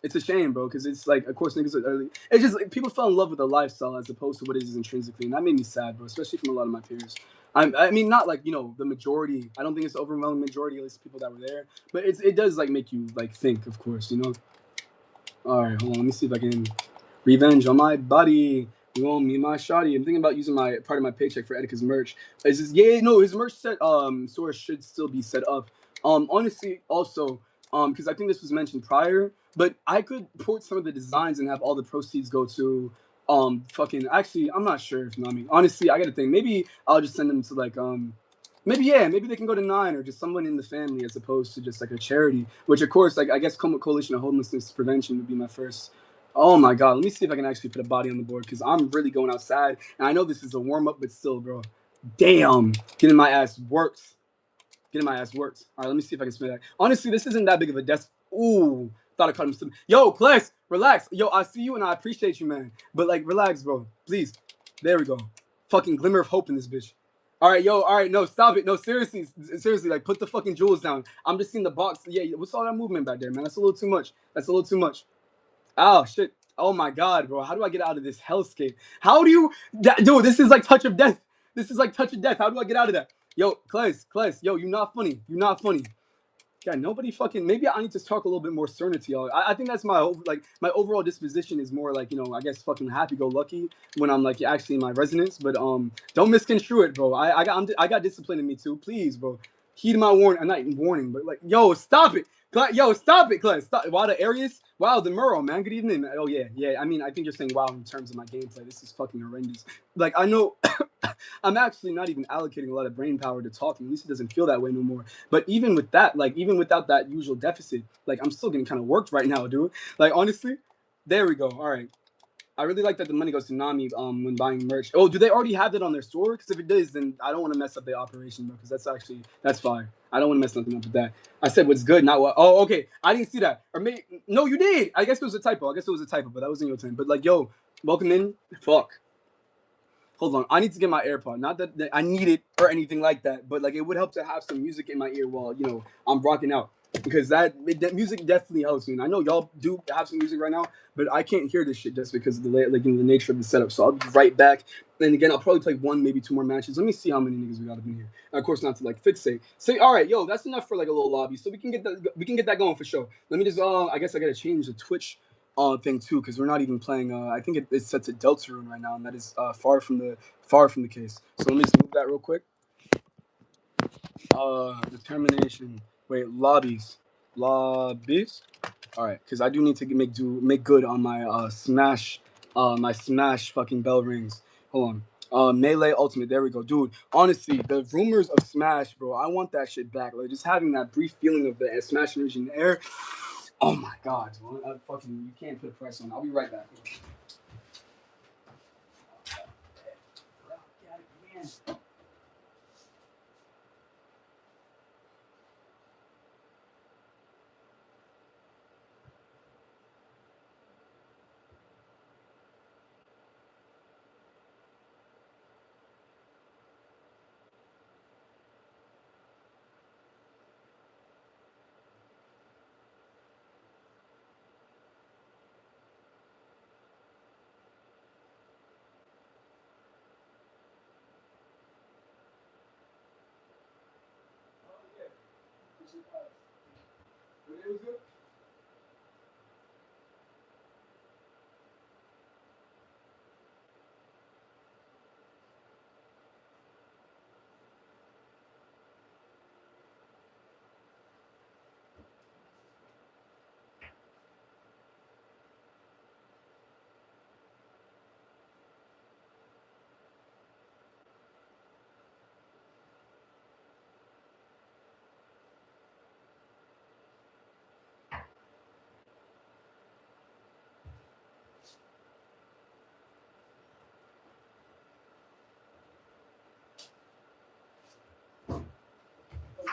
it's a shame, bro, because it's like, of course, niggas are early. It's just like people fell in love with the lifestyle as opposed to what it is intrinsically, and that made me sad, bro, especially from a lot of my peers. I mean, not like the majority. I don't think it's the overwhelming majority, at least people that were there, but it does like make you like think, of course. All right, hold on, let me see if I can revenge on my body. You want me, my shoddy? I'm thinking about using my part of my paycheck for Etika's merch. Is this, yeah, no, his merch set source should still be set up. Honestly, also, because I think this was mentioned prior, but I could port some of the designs and have all the proceeds go to fucking, actually, I'm not sure if, honestly, I gotta think. Maybe I'll just send them to like maybe they can go to 9 or just someone in the family as opposed to just like a charity, which of course, like I guess Coalition of Homelessness Prevention would be my first. Oh my god, let me see if I can actually put a body on the board, because I'm really going outside, and I know this is a warm-up, but still, bro, damn, getting my ass works. All right, let me see if I can spin that. Honestly, this isn't that big of a desk. Ooh, thought I caught him. Yo, Class, relax. Yo, I see you and I appreciate you, man, but like, relax, bro, please. There we go. Fucking glimmer of hope in this bitch. All right, yo, all right, no, stop it. No, seriously, like, put the fucking jewels down. I'm just seeing the box. Yeah, what's all that movement back there, man? That's a little too much. Oh, shit. Oh, my God, bro. How do I get out of this hellscape? How do you... Dude, this is like touch of death. How do I get out of that? Yo, Claes, yo, you're not funny. God, nobody fucking... Maybe I need to talk a little bit more stern to y'all. I think that's my overall disposition is more like, I guess fucking happy-go-lucky when I'm like actually in my residence. But don't misconstrue it, bro. I got discipline in me too. Please, bro. Heed my warning. I'm not warning, but like, yo, stop it. Yo, stop it, Clay. Stop. Wow, the Arius. Wow, the Murrow, man. Good evening, man. Oh, yeah. I mean, I think you're saying wow in terms of my gameplay. This is fucking horrendous. Like, I know I'm actually not even allocating a lot of brain power to talking. At least it doesn't feel that way no more. But even with that, like, even without that usual deficit, like, I'm still getting kind of worked right now, dude. Like, honestly, there we go. All right. I really like that the money goes to Nami when buying merch. Oh, do they already have that on their store? Because if it does, then I don't want to mess up the operation, bro. Because that's fine. I don't want to mess nothing up with that. I said what's good, not what. Oh, okay. I didn't see that. Or maybe no, you did. I guess it was a typo. But that wasn't your turn. But like, yo, welcome in. Fuck. Hold on. I need to get my AirPod. Not that I need it or anything like that, but like it would help to have some music in my ear while I'm rocking out. Because that music definitely helps me. And I know y'all do have some music right now, but I can't hear this shit just because of the the nature of the setup. So I'll be right back. And again, I'll probably play 1, maybe 2 more matches. Let me see how many niggas we got up in here. And of course, not to like fixate. Say, all right, yo, that's enough for like a little lobby. So we can get that going for sure. Let me just I guess I gotta change the Twitch thing too, because we're not even playing. I think it's set to Deltarune right now, and that is far from the case. So let me just move that real quick. Determination. Wait, lobbies. All right, because I do need to make good on my smash. My smash fucking bell rings. Hold on. Melee Ultimate. There we go, dude. Honestly, the rumors of Smash, bro. I want that shit back. Like just having that brief feeling of the Smash energy in the air. Oh my god, you can't put a price on. I'll be right back.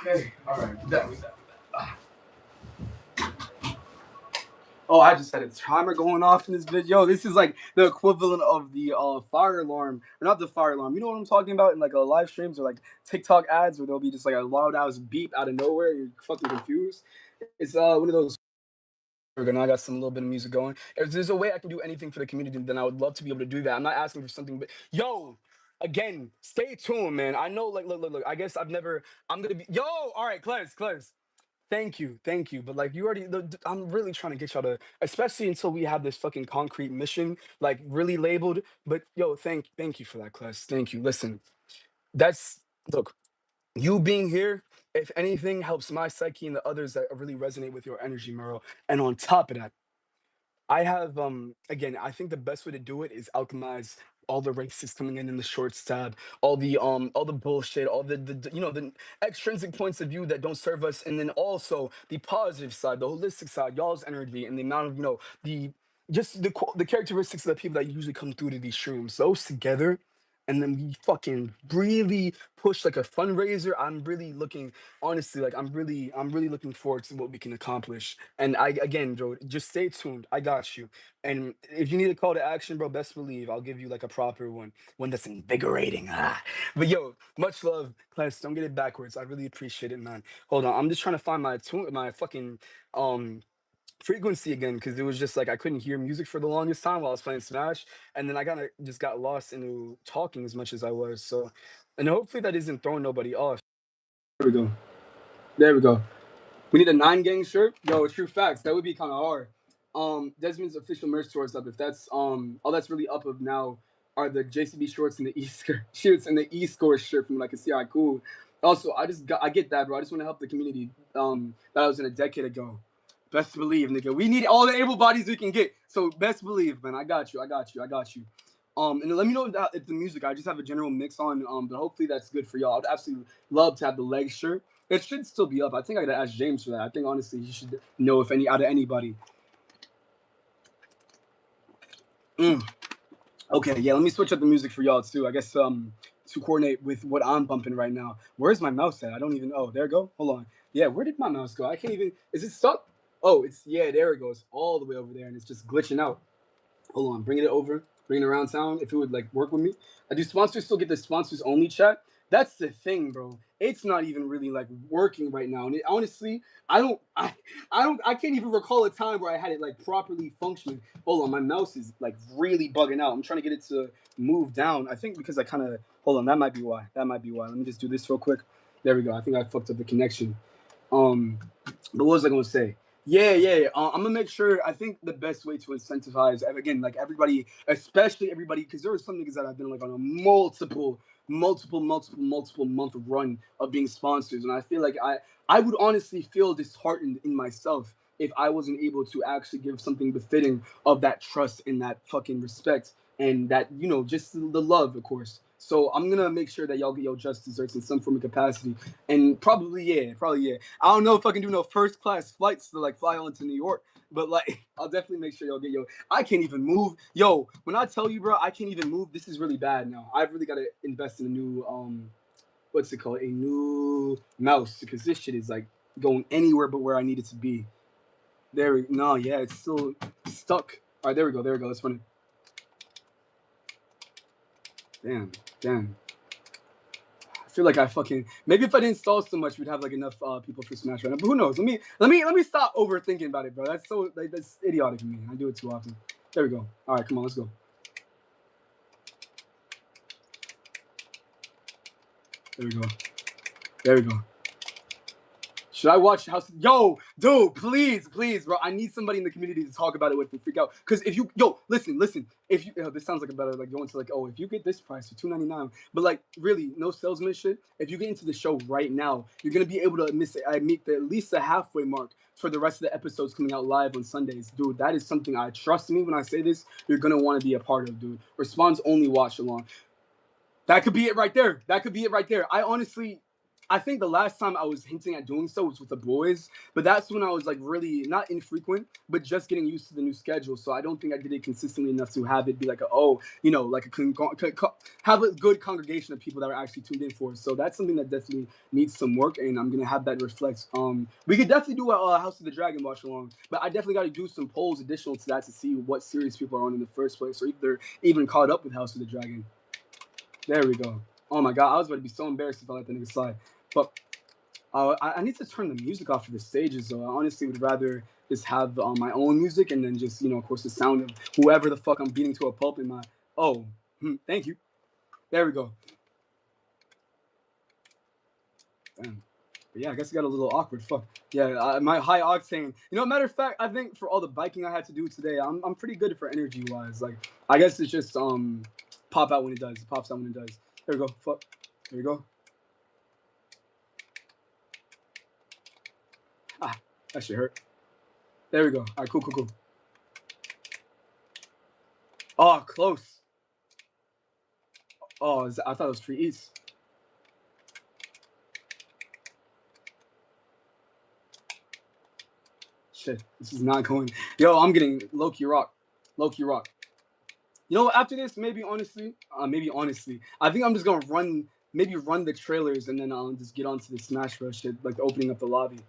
Okay, all right. That was that. Oh, I just had a timer going off in this video. This is like the equivalent of the fire alarm, or not the fire alarm. You know what I'm talking about in like live streams or like TikTok ads where there'll be just like a loud ass beep out of nowhere. You're fucking confused. It's one of those. Now I got some little bit of music going. If there's a way I can do anything for the community, then I would love to be able to do that. I'm not asking for something, but yo, again, stay tuned, man. I know, like, look. I guess I've never. I'm gonna be. Yo, all right, Claire's. Thank you. But like, you already. I'm really trying to get y'all to, especially until we have this fucking concrete mission, like really labeled. But yo, thank you for that, Claire. Thank you. Listen, that's look. You being here, if anything, helps my psyche and the others that really resonate with your energy, Merle. And on top of that, I have again, I think the best way to do it is alchemize all the racists coming in the shorts tab, all the bullshit, all the you know the extrinsic points of view that don't serve us, and then also the positive side, the holistic side, y'all's energy and the amount of the just the characteristics of the people that usually come through to these shrooms. Those together, and then we fucking really push like a fundraiser. I'm really looking honestly, like I'm really looking forward to what we can accomplish. And I again, Joe, just stay tuned. I got you. And if you need a call to action, bro, best believe I'll give you like a proper one that's invigorating. Ah. But yo, much love, class. Don't get it backwards. I really appreciate it, man. Hold on, I'm just trying to find my fucking um frequency again because it was just like I couldn't hear music for the longest time while I was playing Smash, and then I kind of just got lost into talking as much as I was. So, and hopefully that isn't throwing nobody off. There we go. There we go. We need a 9 gang shirt. Yo, true facts. That would be kind of hard. Desmond's official merch store is up. If that's all that's really up of now are the JCB shorts and the shirts and the E-score shirt from what I can see. All right, cool. Also, I get that, bro. I just want to help the community that I was in a decade ago. Best believe, nigga. We need all the able bodies we can get. So best believe, man. I got you. And then let me know if the music. I just have a general mix on. But hopefully that's good for y'all. I'd absolutely love to have the leg shirt. It should still be up. I think I gotta ask James for that. I think honestly he should know if any out of anybody. Okay, yeah. Let me switch up the music for y'all too. I guess to coordinate with what I'm bumping right now. Where's my mouse at? I don't even. Oh, there it go. Hold on. Yeah, where did my mouse go? I can't even. Is it stuck? Oh, it's yeah. There it goes. All the way over there, and it's just glitching out. Hold on, bringing it over, bringing it around town. If it would like work with me, do sponsors still get the sponsors only chat? That's the thing, bro. It's not even really like working right now. And honestly, I can't even recall a time where I had it like properly functioning. Hold on, my mouse is like really bugging out. I'm trying to get it to move down. I think because I kind of hold on. That might be why. Let me just do this real quick. There we go. I think I fucked up the connection. But what was I gonna say? Yeah. I'm gonna make sure. I think the best way to incentivize, and again, like everybody, especially everybody, because there were some niggas that have been like on a multiple month run of being sponsors, and I feel like I would honestly feel disheartened in myself if I wasn't able to actually give something befitting of that trust and that fucking respect and that just the love, of course. So I'm gonna make sure that y'all get your just desserts in some form of capacity, and probably yeah. I don't know if I can do no first class flights to like fly on to New York, but like I'll definitely make sure y'all get yo. I can't even move. Yo, when I tell you, bro, I can't even move. This is really bad now. I've really got to invest in a new what's it called? A new mouse because this shit is like going anywhere but where I need it to be. There we no, yeah, it's still stuck. All right, there we go. That's funny. Damn. I feel like I fucking maybe if I didn't stall so much, we'd have like enough people for Smash right now. But who knows? Let me stop overthinking about it, bro. That's so that's idiotic of me. I do it too often. There we go. All right, come on, let's go. There we go. Should I watch House? Yo, dude, please, bro. I need somebody in the community to talk about it with and freak out. Because if you, listen. If you, this sounds like a better, like going to like, oh, if you get this price for $2.99, but like really, no salesman shit. If you get into the show right now, you're gonna be able to meet at least the halfway mark for the rest of the episodes coming out live on Sundays, dude. That is something I trust me when I say this. You're gonna want to be a part of, dude. Response only, watch along. That could be it right there. I think the last time I was hinting at doing so was with the boys, but that's when I was like really not infrequent, but just getting used to the new schedule. So I don't think I did it consistently enough to have it be like have a good congregation of people that are actually tuned in for. So that's something that definitely needs some work, and I'm gonna have that reflect. We could definitely do a House of the Dragon watch along, but I definitely got to do some polls additional to that to see what series people are on in the first place, or if they're even caught up with House of the Dragon. There we go. Oh my god, I was about to be so embarrassed if I let the nigga slide. But I need to turn the music off for the stages, though. I honestly would rather just have my own music and then just, of course, the sound of whoever the fuck I'm beating to a pulp in my... Oh, thank you. There we go. Damn. But yeah, I guess it got a little awkward. Fuck. Yeah, my high octane. Matter of fact, I think for all the biking I had to do today, I'm pretty good for energy-wise. Like, I guess it's just pop out when it does. It pops out when it does. There we go. Fuck. There we go. Ah, that shit hurt. There we go. All right, cool. Oh, close. Oh, I thought it was 3 East. Shit, this is not going. Yo, I'm getting low-key rock. After this, maybe honestly, I think I'm just gonna run the trailers and then I'll just get onto the Smash Bros shit, like opening up the lobby.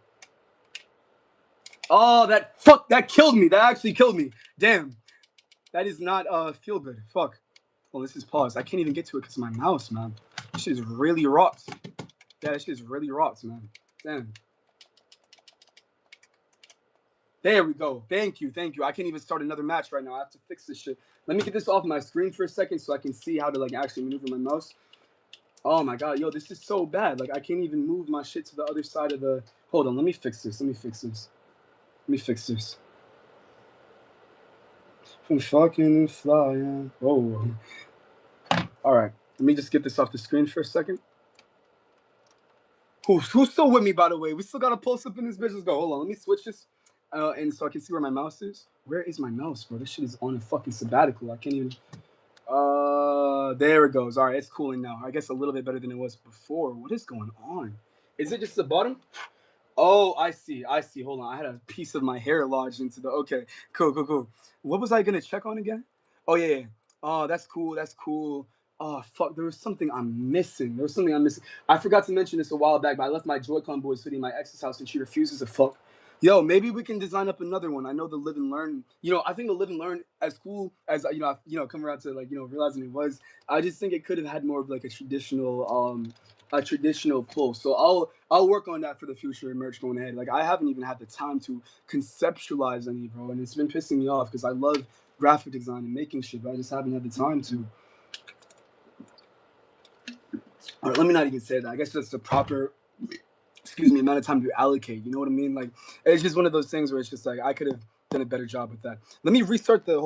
Oh, that killed me. That actually killed me. Damn. That is not feel good. Fuck. Oh, this is pause. I can't even get to it because of my mouse, man. This shit is really rocks. Yeah, this shit is really rocks, man. Damn. There we go. Thank you. I can't even start another match right now. I have to fix this shit. Let me get this off my screen for a second so I can see how to like actually maneuver my mouse. Oh my god, yo, this is so bad. Like I can't even move my shit to the other side of the... Hold on, let me fix this. I'm fucking flying. Oh. Alright. Let me just get this off the screen for a second. Who's still with me, by the way? We still gotta post up in this bitch. Let's go. Hold on, let me switch this. And so I can see where my mouse is. Where is my mouse, bro? This shit is on a fucking sabbatical. I can't even... There it goes. Alright, it's cooling now. I guess a little bit better than it was before. What is going on? Is it just the bottom? Oh, I see. Hold on. I had a piece of my hair lodged into the... Okay, cool. What was I gonna check on again? Oh, yeah. Oh, that's cool. Oh, fuck. There was something I'm missing. I forgot to mention this a while back, but I left my JoyConBoyz hoodie in my ex's house and she refuses to fuck. Yo, maybe we can design up another one. I know the Live and Learn. I think the Live and Learn, as cool as come around to realizing it was. I just think it could have had more of like a traditional pull. So I'll work on that for the future merch going ahead. Like I haven't even had the time to conceptualize any, bro, and it's been pissing me off because I love graphic design and making shit, but I just haven't had the time to. All right, let me not even say that. I guess that's the proper. Amount of time to allocate. You know what I mean? Like, it's just one of those things where it's just like I could have done a better job with that. Let me restart the whole